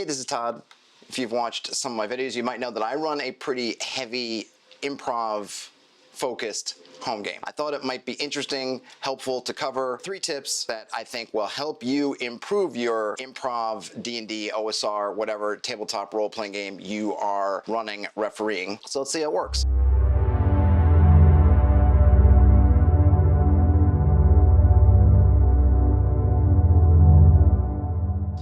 Hey, this is Todd. If you've watched some of my videos, you might know that I run a pretty heavy improv-focused home game. I thought it might be interesting, helpful to cover 3 tips that I think will help you improve your improv, D&D, OSR, whatever tabletop role-playing game you are running, refereeing. So let's see how it works.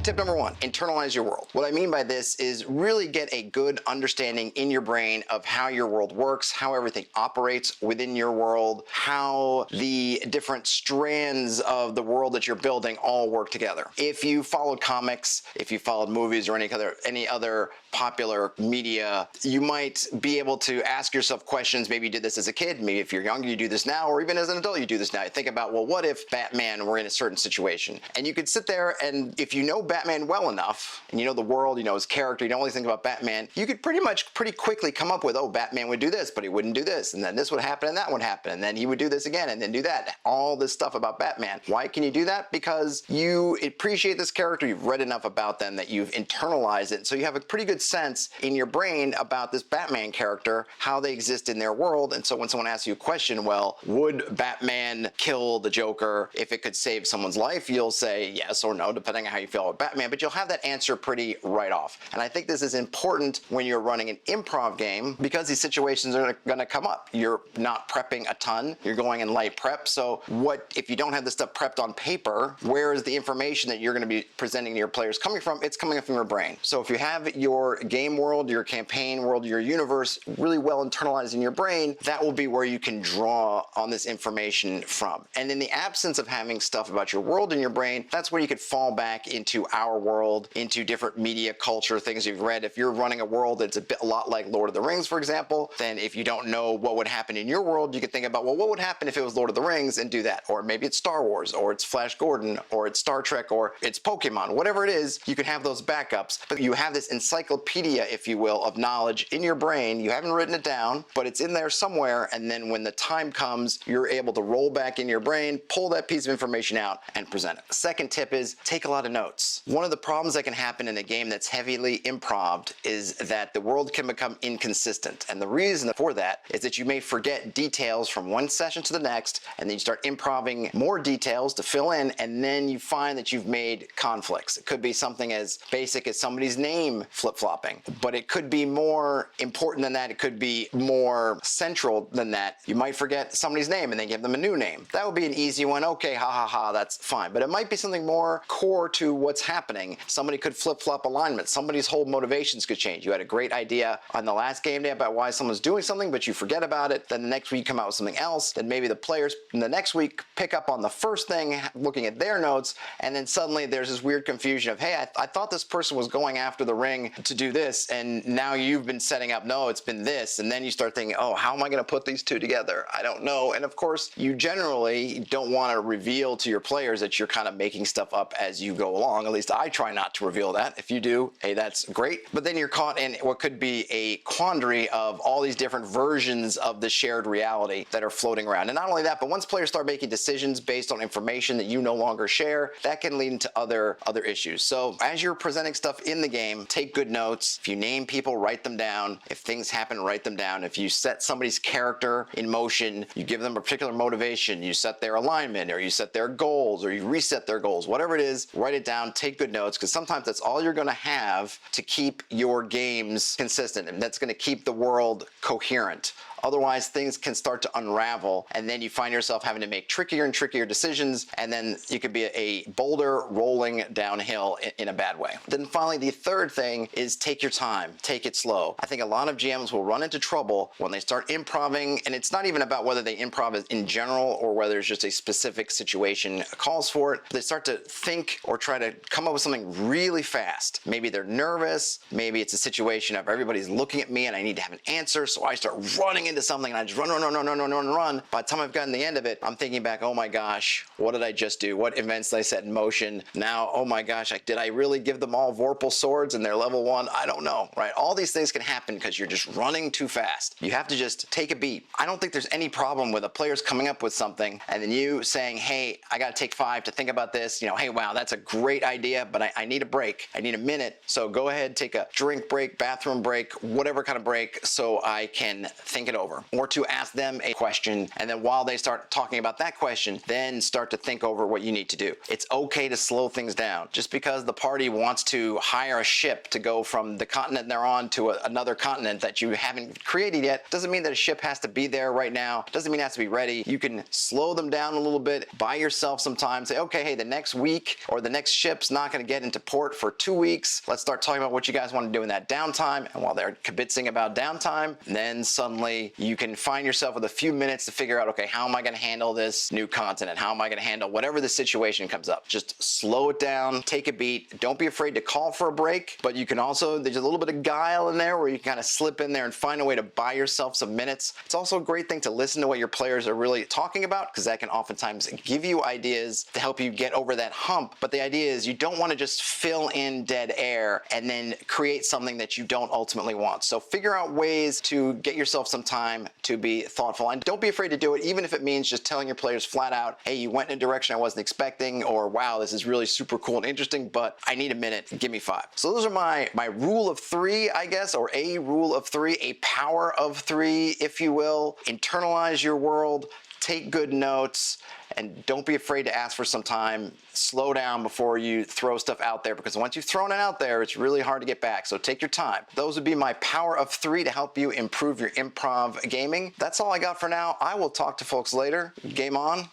Tip number 1, internalize your world. What I mean by this is really get a good understanding in your brain of how your world works, how everything operates within your world, how the different strands of the world that you're building all work together. If you followed comics, if you followed movies or any other popular media, you might be able to ask yourself questions. Maybe you did this as a kid, maybe if you're younger you do this now, or even as an adult you do this now. You think about, well, what if Batman were in a certain situation? And you could sit there, and if you know Batman well enough, and you know the world, you know his character, you don't only think about Batman, you could pretty quickly come up with, oh, Batman would do this, but he wouldn't do this, and then this would happen, and that would happen, and then he would do this again, and then do that. All this stuff about Batman. Why can you do that? Because you appreciate this character, you've read enough about them that you've internalized it, so you have a pretty good sense in your brain about this Batman character, how they exist in their world. And so when someone asks you a question, well, would Batman kill the Joker if it could save someone's life? You'll say yes or no, depending on how you feel about Batman, but you'll have that answer pretty right off. And I think this is important when you're running an improv game, because these situations are going to come up. You're not prepping a ton, you're going in light prep. So what if you don't have this stuff prepped on paper? Where is the information that you're going to be presenting to your players coming from? It's coming from your brain. So if you have your game world, your campaign world, your universe really well internalized in your brain, that will be where you can draw on this information from. And in the absence of having stuff about your world in your brain, that's where you could fall back into our world, into different media culture, things you've read. If you're running a world that's a lot like Lord of the Rings, for example, then if you don't know what would happen in your world, you could think about, well, what would happen if it was Lord of the Rings, and do that. Or maybe it's Star Wars, or it's Flash Gordon, or it's Star Trek, or it's Pokemon, whatever it is, you can have those backups. But you have this encyclopedia, if you will, of knowledge in your brain. You haven't written it down, but it's in there somewhere, and then when the time comes, you're able to roll back in your brain, pull that piece of information out, and present it. Second tip is take a lot of notes. One of the problems that can happen in a game that's heavily improved is that the world can become inconsistent, and the reason for that is that you may forget details from one session to the next, and then you start improving more details to fill in, and then you find that you've made conflicts. It could be something as basic as somebody's name flip-flopping, but it could be more important than that. It could be more central than that. You might forget somebody's name and then give them a new name. That would be an easy one. Okay, ha ha ha, that's fine. But it might be something more core to what's happening. Somebody could flip-flop alignment. Somebody's whole motivations could change. You had a great idea on the last game day about why someone's doing something, but you forget about it. Then the next week you come out with something else. Then maybe the players in the next week pick up on the first thing, looking at their notes, and then suddenly there's this weird confusion of, hey, I thought this person was going after the ring to do this, and now you've been setting up, no, it's been this. And then you start thinking, oh, how am I going to put these two together? I don't know. And of course, you generally don't want to reveal to your players that you're kind of making stuff up as you go along. At least I try not to reveal that. If you do, hey, that's great. But then you're caught in what could be a quandary of all these different versions of the shared reality that are floating around. And not only that, but once players start making decisions based on information that you no longer share, that can lead into other issues. So as you're presenting stuff in the game, take good notes. If you name people, write them down. If things happen, write them down. If you set somebody's character in motion, you give them a particular motivation, you set their alignment, or you set their goals, or you reset their goals, whatever it is, write it down, take good notes, because sometimes that's all you're going to have to keep your games consistent, and that's going to keep the world coherent. Otherwise, things can start to unravel, and then you find yourself having to make trickier and trickier decisions, and then you could be a boulder rolling downhill in a bad way. Then finally, the third thing is take your time, take it slow. I think a lot of GMs will run into trouble when they start improving, and it's not even about whether they improv in general or whether it's just a specific situation calls for it. They start to think or try to come up with something really fast. Maybe they're nervous, maybe it's a situation of everybody's looking at me and I need to have an answer, so I start running into something and I just run. By the time I've gotten the end of it, I'm thinking back, oh my gosh, what did I just do? What events did I set in motion? Now, oh my gosh, did I really give them all Vorpal swords and they're level 1? I don't know, right? All these things can happen because you're just running too fast. You have to just take a beat. I don't think there's any problem with a player's coming up with something and then you saying, hey, I got to take 5 to think about this. You know, hey, wow, that's a great idea. idea, but I need a break. I need a minute. So go ahead, take a drink break, bathroom break, whatever kind of break, so I can think it over. Or to ask them a question, and then while they start talking about that question, then start to think over what you need to do. It's okay to slow things down. Just because the party wants to hire a ship to go from the continent they're on to another continent that you haven't created yet, doesn't mean that a ship has to be there right now. Doesn't mean it has to be ready. You can slow them down a little bit, buy yourself some time, say, okay, hey, the next week or the next ship's not going to get into port for 2 weeks. Let's start talking about what you guys want to do in that downtime. And while they're kibitzing about downtime, then suddenly you can find yourself with a few minutes to figure out, okay, how am I going to handle this new continent? How am I going to handle whatever the situation comes up? Just slow it down, take a beat. Don't be afraid to call for a break, but you can also, there's a little bit of guile in there where you kind of slip in there and find a way to buy yourself some minutes. It's also a great thing to listen to what your players are really talking about, because that can oftentimes give you ideas to help you get over that hump. But the idea is you don't want to just fill in dead air and then create something that you don't ultimately want. So figure out ways to get yourself some time to be thoughtful, and don't be afraid to do it, even if it means just telling your players flat out, hey, you went in a direction I wasn't expecting, or wow, this is really super cool and interesting, but I need a minute, give me 5. So those are my rule of 3, I guess, or a rule of 3, a power of 3, if you will. Internalize your world, take good notes, and don't be afraid to ask for some time. Slow down before you throw stuff out there, because once you've thrown it out there, it's really hard to get back. So take your time. Those would be my power of 3 to help you improve your improv gaming. That's all I got for now. I will talk to folks later. Game on.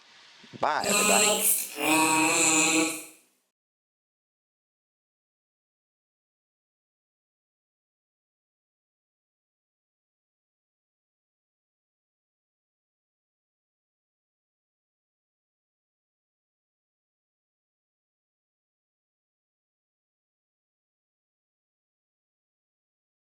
Bye, everybody.